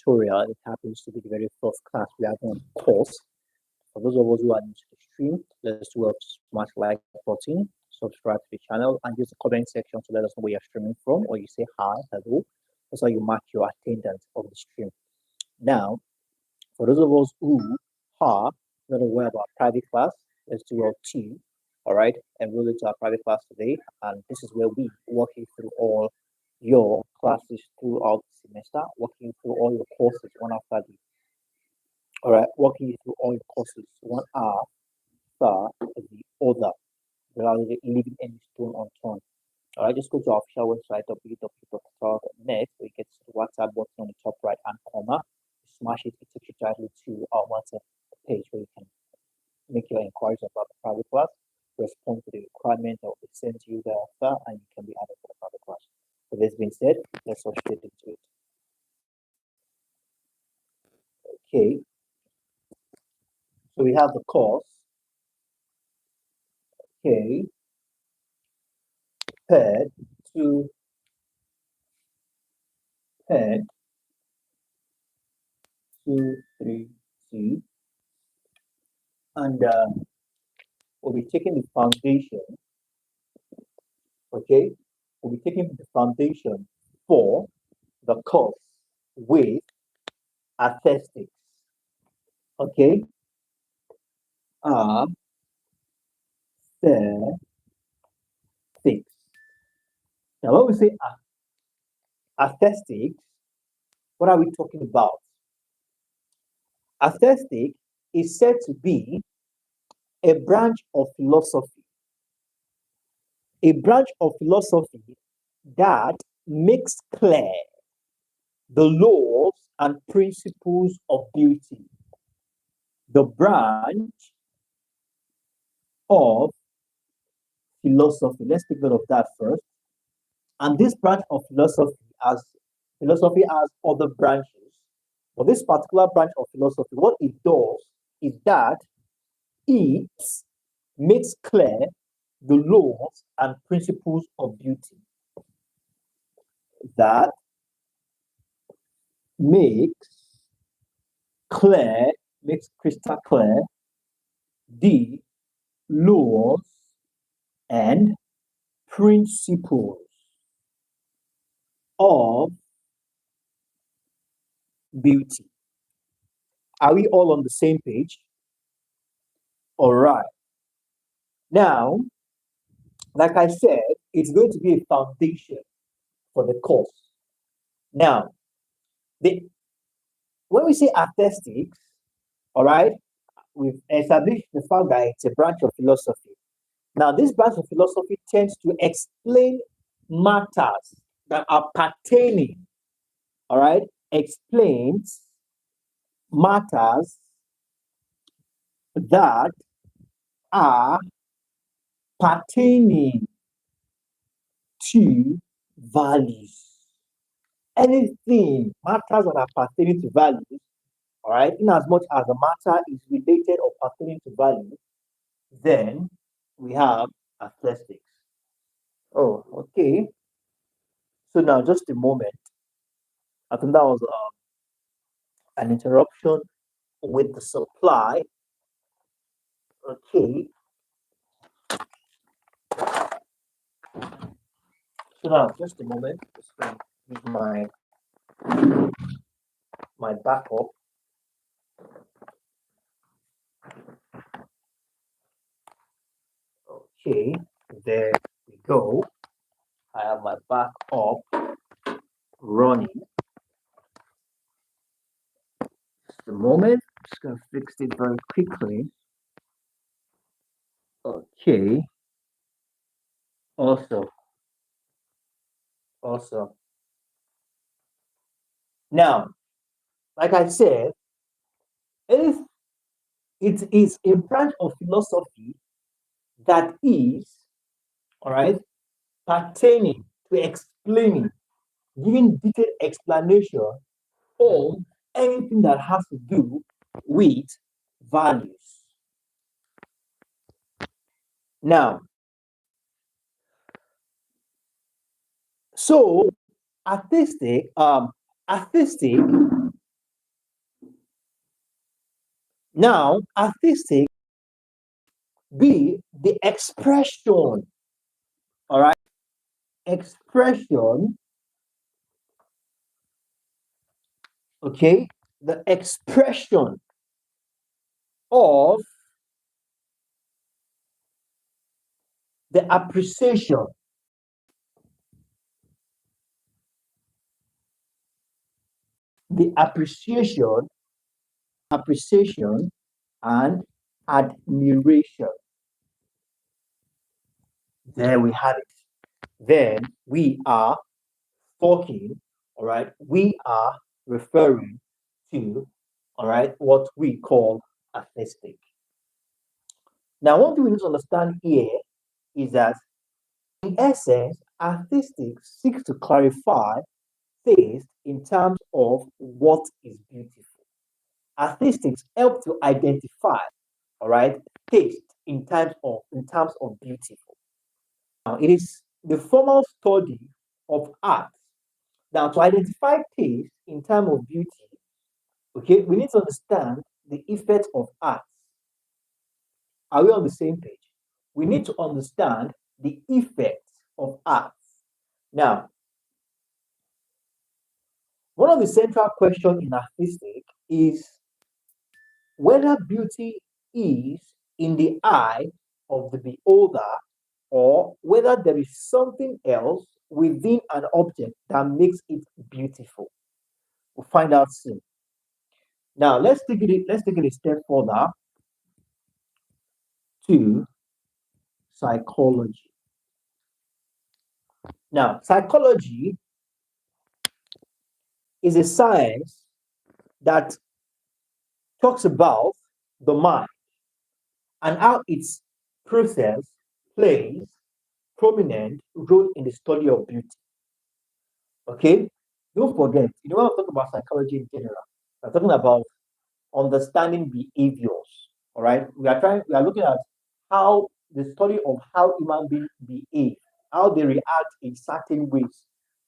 tutorial. It happens to be the very first class we have on the course. For those of us who are new to the stream, let's do a smash like button, subscribe to the channel, and use the comment section to let us know where you're streaming from, or you say hi, hello. That's how you mark your attendance of the stream. Now, for those of us who are not aware about private class, let's do our two. All right, enroll into our private class today, and this is where we walk you through all your classes throughout the semester, walking you through all your courses one after the all right, walking you through all your courses one after the other, without leaving any stone unturned. All right, just go to our official website www.talk.net, where you get to the WhatsApp button on the top right hand corner. Smash it, it takes you directly to our WhatsApp page where you can make your inquiries about the private class, respond to the requirement that will be sent to you thereafter, and you can be added to the private class. With this being said, let's go straight into it. Okay, so we have the course. Okay, PED232, and we'll be taking the foundation. Okay, we'll be taking the foundation for the course with statistics. Okay, statistics. Now, when we say statistics, what are we talking about? Statistics is said to be a branch of philosophy. A branch of philosophy that makes clear the laws and principles of beauty. The branch of philosophy. Let's take note of that first. And this branch of philosophy has other branches. But this particular branch of philosophy, what it does is that it makes clear the laws and principles of beauty. That makes crystal clear the laws and principles of beauty. Are we all on the same page? All right. Now, like I said, it's going to be a foundation for the course. Now, when we say statistics, all right, we've established the fact that it's a branch of philosophy. Now, this branch of philosophy tends to explain matters that are pertaining, all right, explains matters that are pertaining to values. Anything matters that are pertaining to values, all right, in as much as the matter is related or pertaining to value, then we have statistics. Oh, okay. So now, just a moment. I think that was an interruption with the supply. Okay. So now, just a moment. Just going to use my backup. Okay, there we go. I have my backup running. Just a moment. I'm just gonna fix it very quickly. Okay. Also. Now, like I said, if it is a branch of philosophy that is, all right, pertaining to explaining, giving detailed explanation of anything that has to do with values. Now, so artistic Now, artistic be the expression, all right, expression, okay, the expression of the appreciation, appreciation and admiration. There we have it. Then we are talking, all right, we are referring to, all right, what we call artistic. Now, one thing we need to understand here is that, in essence, artistic seeks to clarify taste in terms of what is beautiful. Artistics help to identify, all right, taste in terms of beautiful. Now, it is the formal study of art. Now, to identify taste in terms of beauty, okay, we need to understand the effect of art. Are we on the same page? We need to understand the effect of art. Now, one of the central questions in artistic is whether beauty is in the eye of the beholder or whether there is something else within an object that makes it beautiful. We'll find out soon. Now let's take it a step further to psychology. Now, psychology is a science that talks about the mind and how its process plays prominent role in the study of beauty. Okay, don't forget, when I'm talking about psychology in general, we're talking about understanding behaviors. All right, we are looking at how the study of how human beings behave, how they react in certain ways.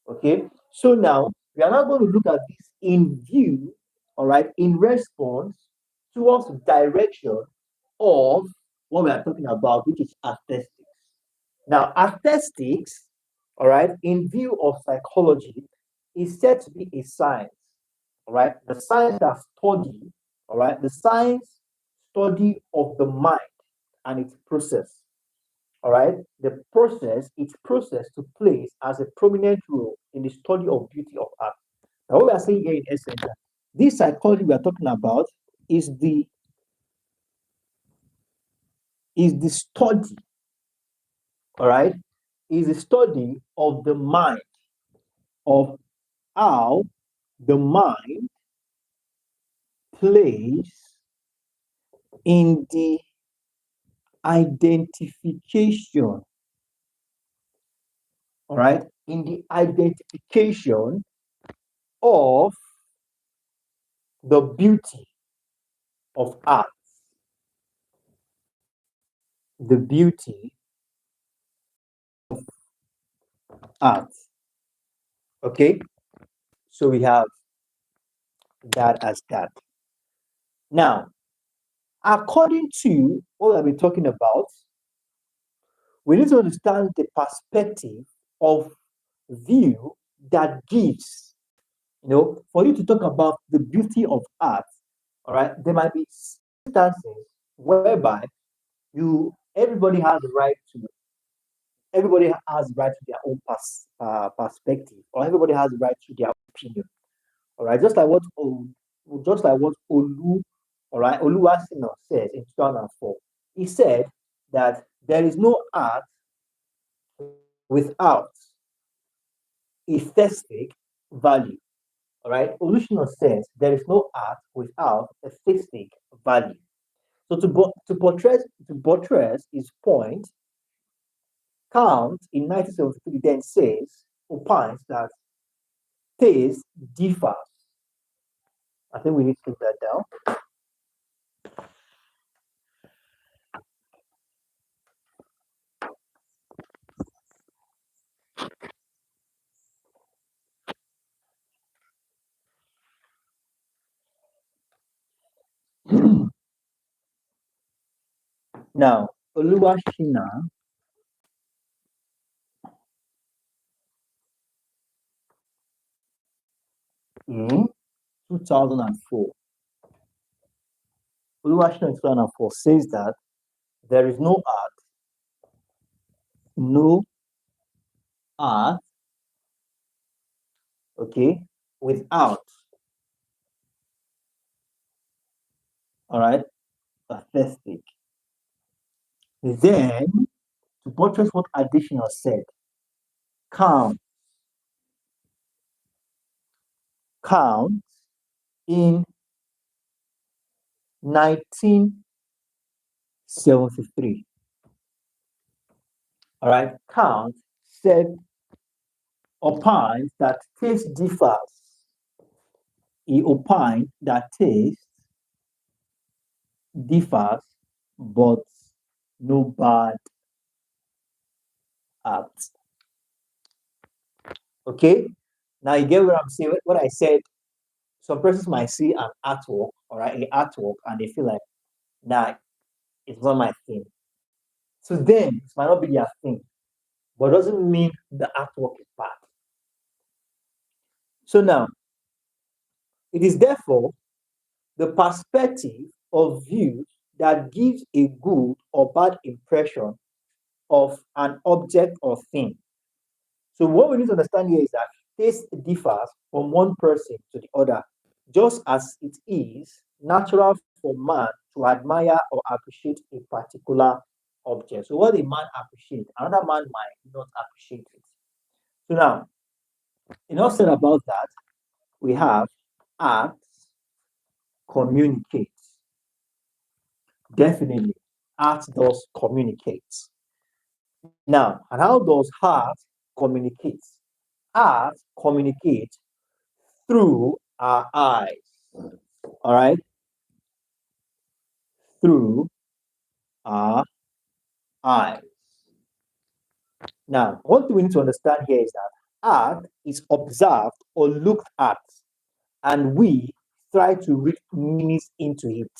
Okay, so now we are now going to look at this in view, all right, in response towards the direction of what we are talking about, which is aesthetics. Now, aesthetics, all right, in view of psychology, is said to be a science, all right, the science that study, all right, the science study of the mind and its process, all right, its process to place as a prominent role in the study of beauty of art. Now, what we are saying here in essence, this psychology we are talking about is the study, all right, is the study of the mind, of how the mind plays in the identification, all right, in the identification of the beauty of art, the beauty art. Okay, so we have that as that. Now, according to what I've been talking about, we need to understand the perspective of view that gives, for you to talk about the beauty of art, all right, there might be instances whereby everybody has the right to their own perspective, or everybody has the right to their opinion. All right, just like what Olu, all right, Oluwasina said in 2004. He said that there is no art without aesthetic value. All right, Olushina says there is no art without aesthetic value. So to buttress his point, Kant in 1973 then opines that taste differs. I think we need to put that down. Now, Oluwashina 2004. Oluwashina in 2004 says that there is no art, okay, without, all right, aesthetic. Then, to buttress what Additional said, count in 1973. All right, Count said opined that taste differs. He opined that taste differs, but no bad art. Okay, now you get what I'm saying. What I said. Some persons might see an artwork, all right, an artwork, and they feel like, nah, it's not my thing. So then, it might not be their thing, but doesn't mean the artwork is bad. So now, it is therefore the perspective of view that gives a good or bad impression of an object or thing. So what we need to understand here is that taste differs from one person to the other, just as it is natural for man to admire or appreciate a particular object. So what a man appreciates, another man might not appreciate it. So now, enough said about that. We have arts communicate. Definitely, art does communicate. Now, and how does art communicate? Art communicates through our eyes. All right? Through our eyes. Now, one thing we need to understand here is that art is observed or looked at, and we try to read meanings into it.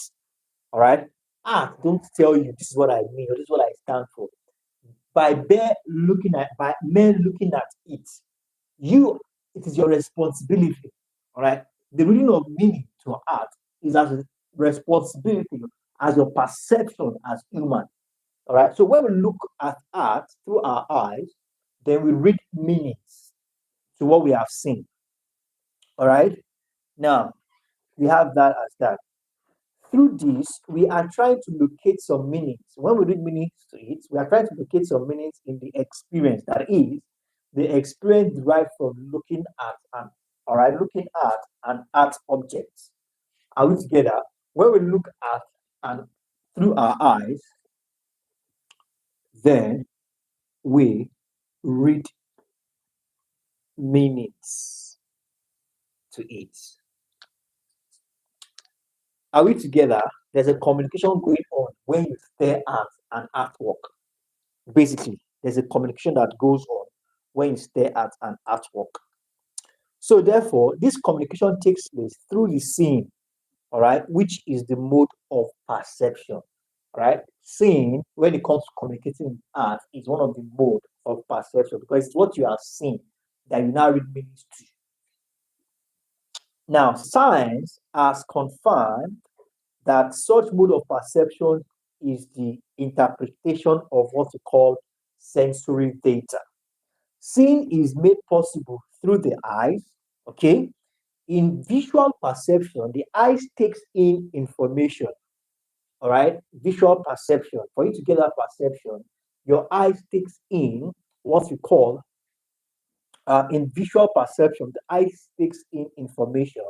All right? Art don't tell you this is what I mean or this is what I stand for. By mere looking at it, it is your responsibility. All right. The reading of meaning to art is as a responsibility as your perception as human. All right. So when we look at art through our eyes, then we read meanings to what we have seen. All right. Now we have that as that. Through this, we are trying to locate some meanings. When we read meanings to it, we are trying to locate some meanings in the experience. That is, the experience derived from looking at an art object. Are we together? When we look at and through our eyes, then we read meanings to it. Are we together? There's a communication going on when you stare at an artwork. Basically, there's a communication that goes on when you stare at an artwork. So therefore, this communication takes place through the seeing, all right, which is the mode of perception. All right. Seeing, when it comes to communicating with art, is one of the mode of perception because it's what you have seen that you now read meanings to. Now, science has confirmed that such mode of perception is the interpretation of what we call sensory data. Seeing is made possible through the eyes, okay? In visual perception, the eyes takes in information, all right? Visual perception. For you to get that perception, your eyes takes in what we call, in visual perception, the eyes takes in information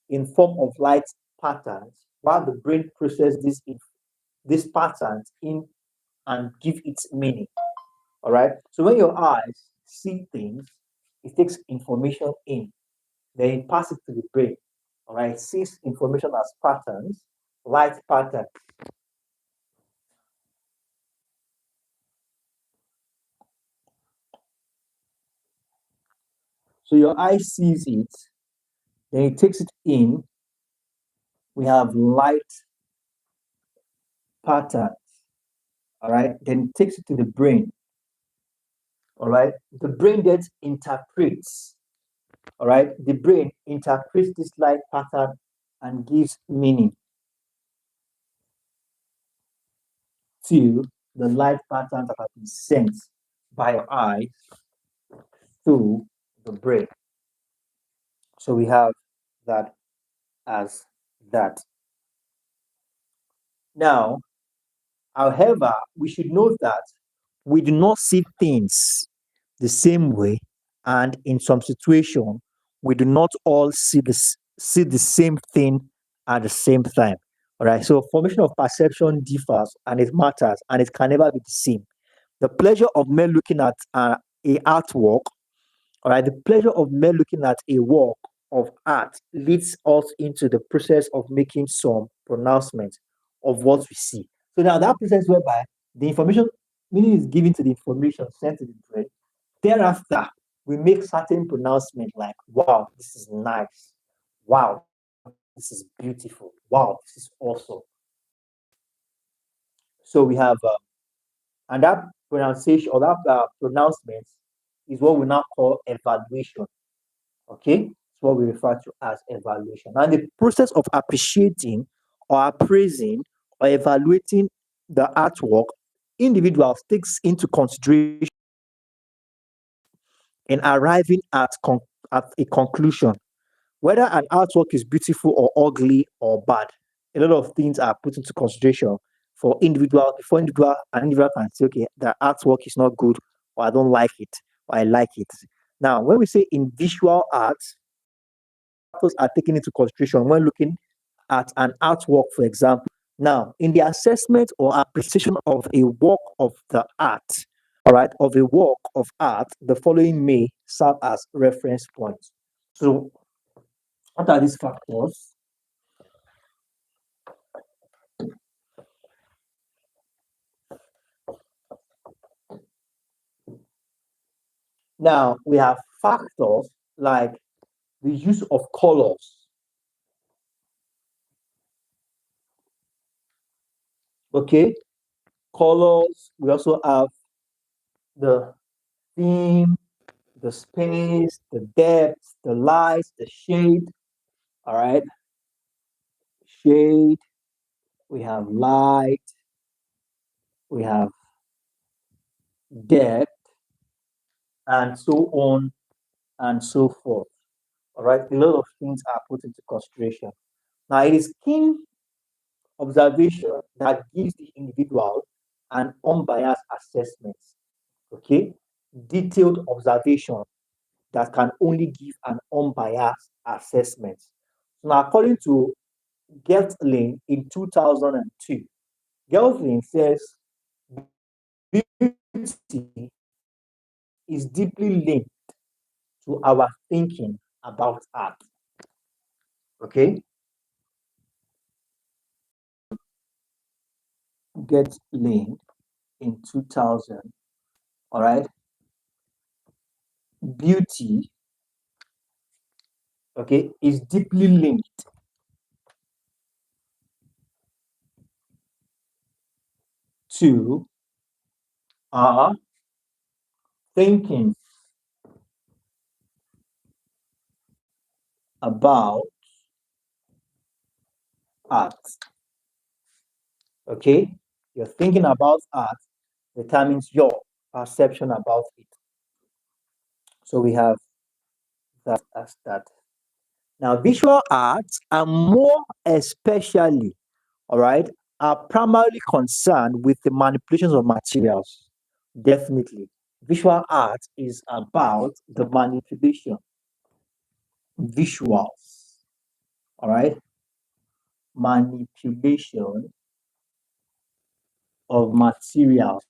in form of light patterns, while the brain processes these patterns in and give it meaning. All right. So when your eyes see things, it takes information in, then it passes to the brain. All right. It sees information as patterns, light patterns. So your eye sees it, then it takes it in. We have light patterns. All right, then it takes it to the brain. All right, the brain then interprets. All right, the brain interprets this light pattern and gives meaning to the light pattern that has been sent by your eye to the brain. So we have that as that. Now, however, we should note that we do not see things the same way, and in some situation, we do not all see the same thing at the same time. All right. So formation of perception differs, and it matters, and it can never be the same. The pleasure of men looking at a artwork, all right, the pleasure of men looking at a work of art leads us into the process of making some pronouncement of what we see. So now that process whereby the information meaning is given to the information sent to the brain. Thereafter, we make certain pronouncement like, wow, this is nice. Wow, this is beautiful. Wow, this is awesome. So we have, and that pronunciation or that pronouncement is what we now call evaluation. Okay, it's what we refer to as evaluation. And the process of appreciating or appraising or evaluating the artwork, individuals takes into consideration in arriving at a conclusion. Whether an artwork is beautiful or ugly or bad, a lot of things are put into consideration for individual before an individual can say, okay, the artwork is not good, or I don't like it, or I like it. Now, when we say in visual art, factors are taken into consideration when looking at an artwork, for example. Now, in the assessment or appreciation of a work of the art, all right, of a work of art, the following may serve as reference points. So, what are these factors? Now, we have factors like the use of colors. Okay, colors. We also have the theme, the space, the depth, the light, the shade. All right, shade. We have light. We have depth, and so on and so forth. All right, a lot of things are put into consideration. Now, it is keen observation that gives the individual an unbiased assessment. Okay, detailed observation that can only give an unbiased assessment. So now, according to Geltling in 2002, Geltling says beauty is deeply linked to our thinking about art. Okay, Geltling in 2000. All right, beauty, okay, is deeply linked to our thinking about art. Okay, your thinking about art determines your perception about it. So we have that as that. Now, visual arts are more especially, all right, are primarily concerned with the manipulations of materials. Definitely. Visual art is about the manipulation, visuals, all right, manipulation of materials.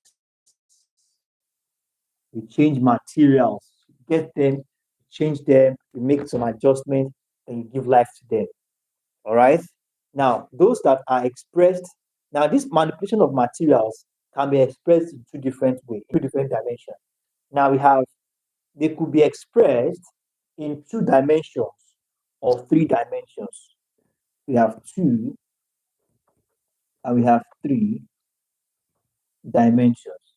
We change materials, get them, change them, we make some adjustments, and you give life to them. All right. Now, those that are expressed, now this manipulation of materials can be expressed in two different ways, two different dimensions. Now we have they could be expressed in two dimensions or three dimensions. We have two and we have three dimensions.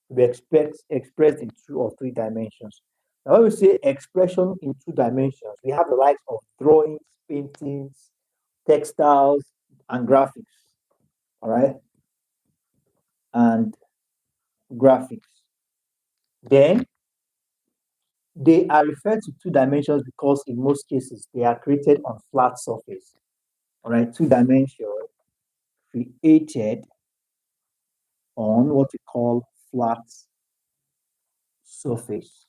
We expect expressed in 2 or 3 dimensions. Now, when we say expression in 2 dimensions, we have the likes of drawings, paintings, textiles, and graphics. All right, and graphics. Then they are referred to 2 dimensions because in most cases they are created on flat surface. All right, 2 dimension created on what we call flat surface.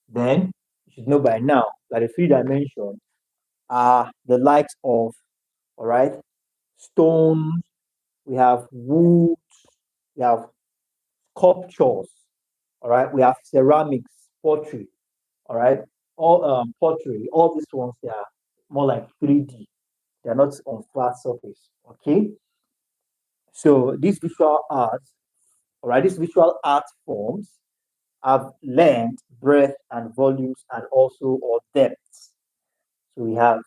Then you should know by now that the 3 dimension are the likes of, all right, stones, we have wood, we have sculptures, all right, we have ceramics, pottery, all right, all pottery, all these ones they are more like 3D. They are not on flat surface. Okay, so these visual arts, all right, these visual art forms have length, breadth, and volumes, and also or depths. So we have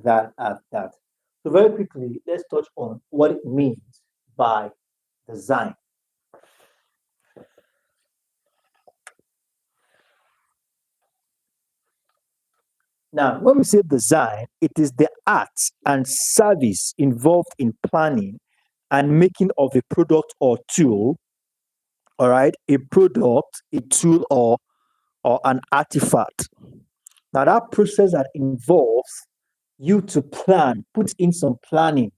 that at that. So very quickly, let's touch on what it means by design. Now, when we say design, it is the art and service involved in planning and making of a product or tool, all right, a product, a tool, or an artifact. Now, that process that involves you to plan, put in some planning,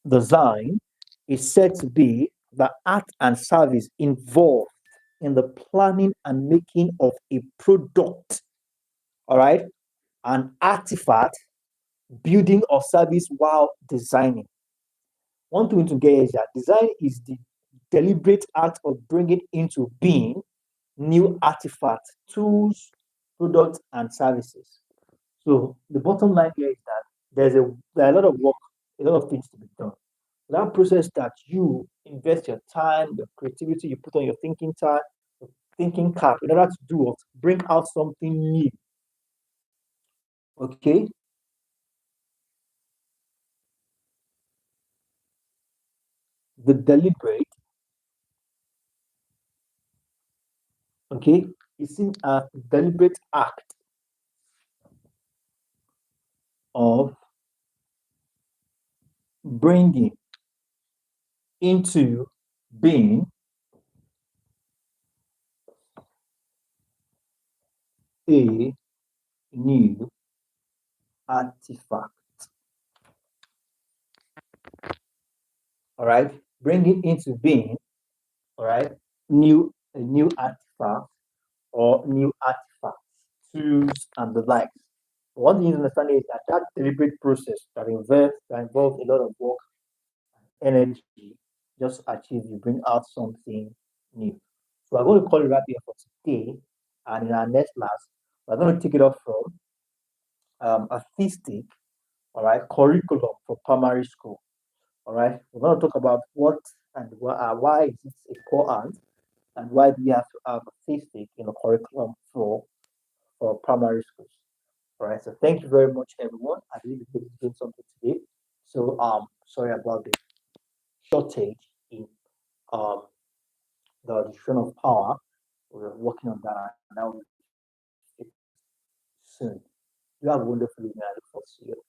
design is said to be the art and service involved in the planning and making of a product, all right, an artifact, building or service while designing. One thing to get is that design is the deliberate act of bringing into being new artifacts, tools, products, and services. So the bottom line here is that there are a lot of work, a lot of things to be done. That process that you invest your time, your creativity, you put on your thinking time, your thinking cap in order to do what? Bring out something new. Okay? The deliberate, okay, is seen as deliberate act of bringing into being a new artifact. All right? Bringing into being, all right, a new artifact or new artifacts, tools, and the likes. One thing you understand is that that deliberate process that involves a lot of work, energy, just to achieve, you bring out something new. So I'm going to call it right here for today, and in our next class, we're going to take it up from artistic, all right, curriculum for primary school. All right, we're going to talk about what and why is it important, and why do we have to have artistic in the curriculum for primary schools. All right, so thank you very much, everyone. I believe we could doing something today. So sorry about the shortage in um the distribution of power. We're working on that and that will be fixed soon. You have a wonderful evening. I look forward to see you.